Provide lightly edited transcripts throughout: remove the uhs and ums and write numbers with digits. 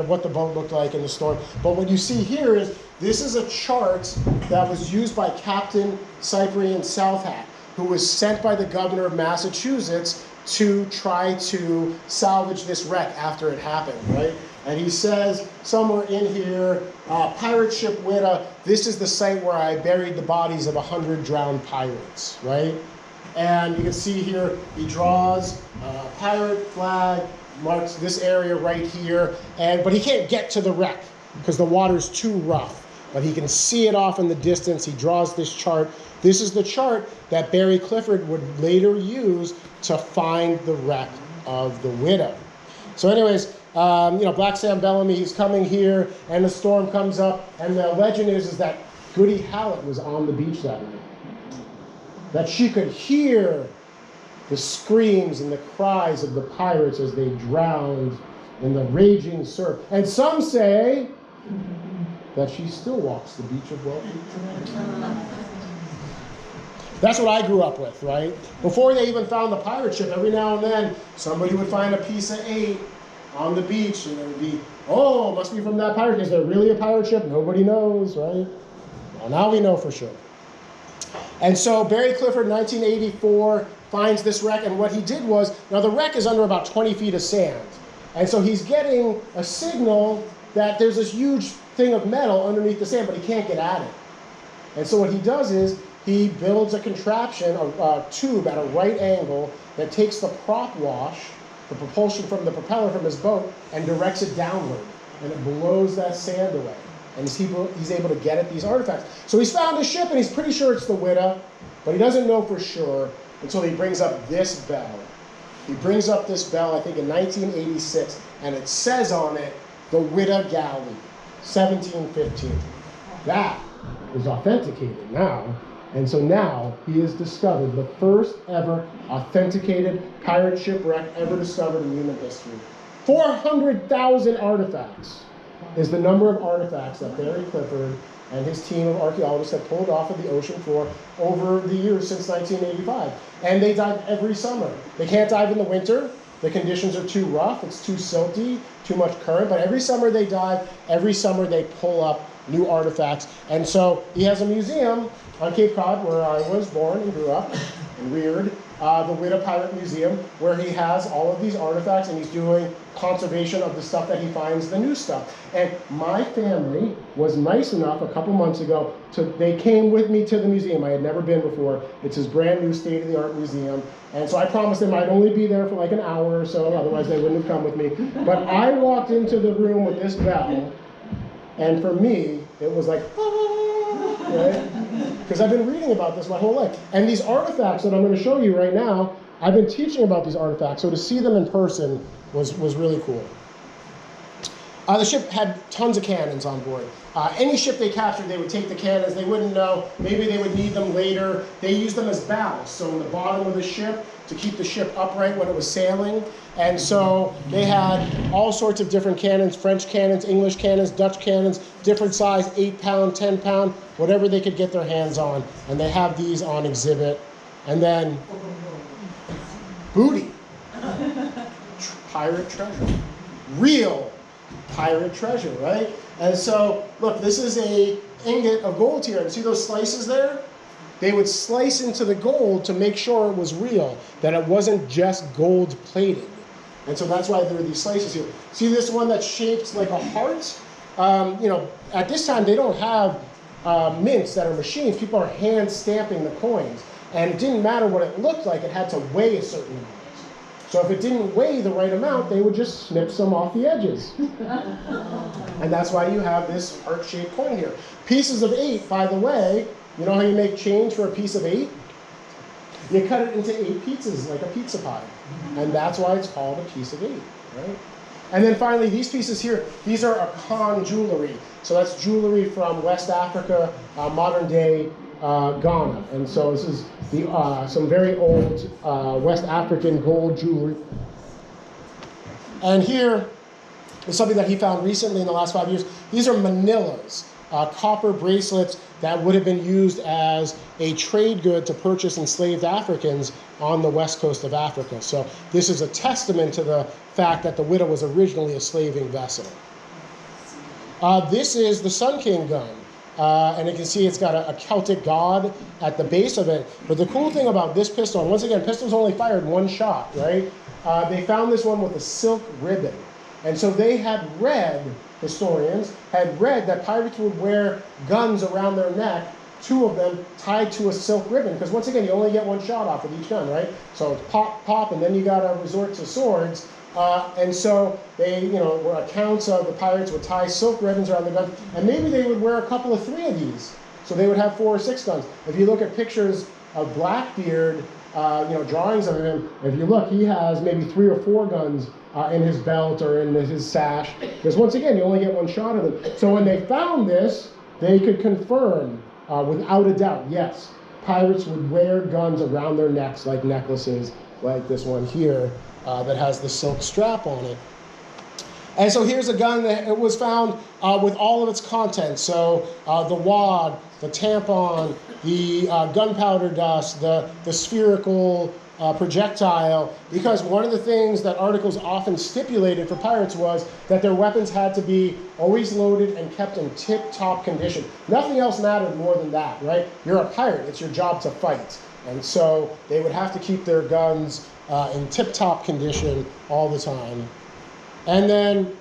of what the boat looked like in the storm. But what you see here is, this is a chart that was used by Captain Cyprian Southat, who was sent by the governor of Massachusetts to try to salvage this wreck after it happened, right? And he says somewhere in here, pirate ship Witta, this is the site where I buried the bodies of 100 drowned pirates, right? And you can see here, he draws a pirate flag, marks this area right here, but he can't get to the wreck because the water's too rough. But he can see it off in the distance. He draws this chart. This is the chart that Barry Clifford would later use to find the wreck of the Witta. So anyways, Black Sam Bellamy, he's coming here, and the storm comes up, and the legend is that Goody Hallett was on the beach that night. That she could hear the screams and the cries of the pirates as they drowned in the raging surf. And some say that she still walks the beach of Welcome. That's what I grew up with, right? Before they even found the pirate ship, every now and then, somebody would find a piece of 8 on the beach, and it would be, oh, it must be from that pirate ship. Is there really a pirate ship? Nobody knows, right? Well, now we know for sure. And so Barry Clifford, 1984, finds this wreck, and what he did was, now the wreck is under about 20 feet of sand, and so he's getting a signal that there's this huge thing of metal underneath the sand, but he can't get at it. And so what he does is, he builds a contraption, a tube at a right angle that takes the prop wash, the propulsion from the propeller from his boat, and directs it downward, and it blows that sand away. And he's able to get at these artifacts. So he's found a ship, and he's pretty sure it's the Witta, but he doesn't know for sure until he brings up this bell. He brings up this bell, I think, in 1986, and it says on it, the Witta Galley, 1715. That is authenticated now. And so now he has discovered the first ever authenticated pirate shipwreck ever discovered in human history. 400,000 artifacts is the number of artifacts that Barry Clifford and his team of archaeologists have pulled off of the ocean floor over the years since 1985. And they dive every summer. They can't dive in the winter. The conditions are too rough. It's too silty, too much current. But every summer they dive. Every summer they pull up new artifacts. And so he has a museum on Cape Cod, where I was born and grew up and reared, the Witta Pirate Museum, where he has all of these artifacts, and he's doing conservation of the stuff that he finds, the new stuff. And my family was nice enough a couple months ago, they came with me to the museum. I had never been before. It's his brand new state-of-the-art museum. And so I promised them I'd only be there for like an hour or so, otherwise they wouldn't have come with me. But I walked into the room with this bell, and for me, it was like, ah, right? Because I've been reading about this my whole life. And these artifacts that I'm going to show you right now, I've been teaching about these artifacts, so to see them in person was really cool. The ship had tons of cannons on board. Any ship they captured, they would take the cannons. They wouldn't know. Maybe they would need them later. They used them as ballast, so in the bottom of the ship, to keep the ship upright when it was sailing. And so they had all sorts of different cannons, French cannons, English cannons, Dutch cannons, different size, 8-pound, 10-pound, whatever they could get their hands on. And they have these on exhibit. And then booty, pirate treasure, real pirate treasure, right? And so, look, this is a ingot of gold here. And see those slices there? They would slice into the gold to make sure it was real, that it wasn't just gold plated. And so that's why there are these slices here. See this one that's shaped like a heart? At this time, they don't have mints that are machines. People are hand stamping the coins. And it didn't matter what it looked like, it had to weigh a certain amount. So if it didn't weigh the right amount, they would just snip some off the edges. And that's why you have this heart-shaped coin here. Pieces of 8, by the way, you know how you make change for a piece of 8? You cut it into 8 pizzas, like a pizza pie. And that's why it's called a piece of 8, right? And then finally, these pieces here, these are Akan jewelry. So that's jewelry from West Africa, modern-day Ghana. And so this is some very old West African gold jewelry. And here is something that he found recently in the last 5 years. These are manillas, copper bracelets that would have been used as a trade good to purchase enslaved Africans on the west coast of Africa. So this is a testament to the fact that the Witta was originally a slaving vessel. This is the Sun King gun. And you can see it's got a Celtic god at the base of it. But the cool thing about this pistol, and once again, pistols only fired one shot, right? They found this one with a silk ribbon. And so they had read, historians, had read that pirates would wear guns around their neck, 2 of them tied to a silk ribbon. Because once again, you only get 1 shot off with each gun, right? So it's pop, pop, and then you got to resort to swords. And so they, were accounts of the pirates would tie silk ribbons around the gun, and maybe they would wear a couple of 3 of these. So they would have 4 or 6 guns. If you look at pictures of Blackbeard, drawings of him, if you look, he has maybe 3 or 4 guns in his belt or in his sash. Because once again, you only get 1 shot of them. So when they found this, they could confirm, without a doubt, yes, pirates would wear guns around their necks like necklaces, like this one here. That has the silk strap on it. And so here's a gun that it was found with all of its contents. So the wad, the tampon, the gunpowder dust, the spherical projectile, because one of the things that articles often stipulated for pirates was that their weapons had to be always loaded and kept in tip-top condition. Nothing else mattered more than that, right? You're a pirate. It's your job to fight. And so they would have to keep their guns in tip-top condition all the time. And then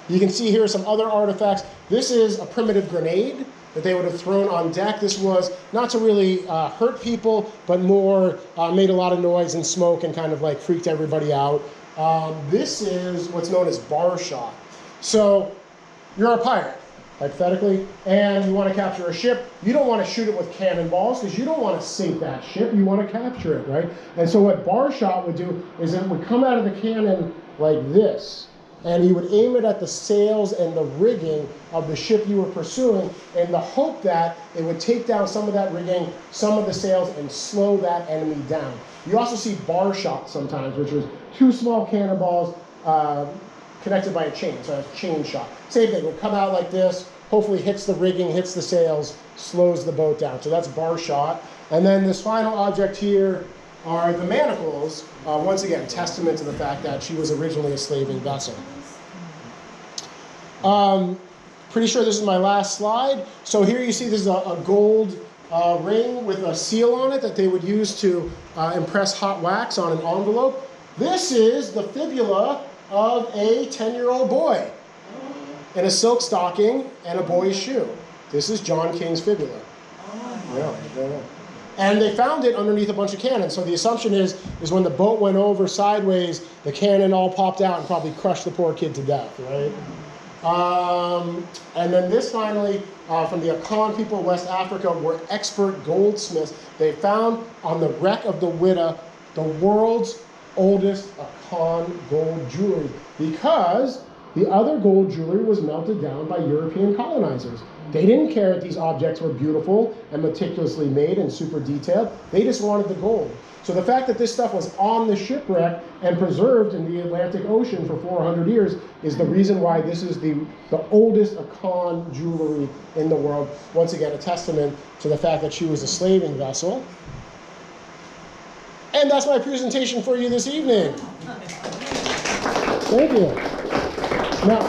you can see here some other artifacts. This is a primitive grenade that they would have thrown on deck. This was not to really hurt people, but more made a lot of noise and smoke and kind of like freaked everybody out. This is what's known as bar shot. So you're a pirate, hypothetically, and you want to capture a ship. You don't want to shoot it with cannonballs because you don't want to sink that ship. You want to capture it, right? And so what bar shot would do is it would come out of the cannon like this, and you would aim it at the sails and the rigging of the ship you were pursuing in the hope that it would take down some of that rigging, some of the sails, and slow that enemy down. You also see bar shot sometimes, which is 2 small cannonballs connected by a chain, so it's chain shot. Same thing, would come out like this, hopefully hits the rigging, hits the sails, slows the boat down. So that's bar shot. And then this final object here are the manacles. Once again, testament to the fact that she was originally a slaving vessel. Pretty sure this is my last slide. So here you see this is a gold ring with a seal on it that they would use to impress hot wax on an envelope. This is the fibula of a 10-year-old boy in a silk stocking and a boy's shoe. This is John King's fibula. Yeah. And they found it underneath a bunch of cannons. So the assumption is when the boat went over sideways, the cannon all popped out and probably crushed the poor kid to death, right? And then this finally, from the Akan people of West Africa, were expert goldsmiths. They found on the wreck of the Witta the world's oldest Akan gold jewelry, because the other gold jewelry was melted down by European colonizers. They didn't care that these objects were beautiful and meticulously made and super detailed. They just wanted the gold. So the fact that this stuff was on the shipwreck and preserved in the Atlantic Ocean for 400 years is the reason why this is the oldest Akan jewelry in the world. Once again, a testament to the fact that she was a slaving vessel. And that's my presentation for you this evening. Thank you. Now,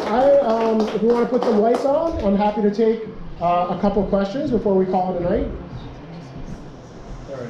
if you want to put some lights on, I'm happy to take a couple questions before we call it a night. All right.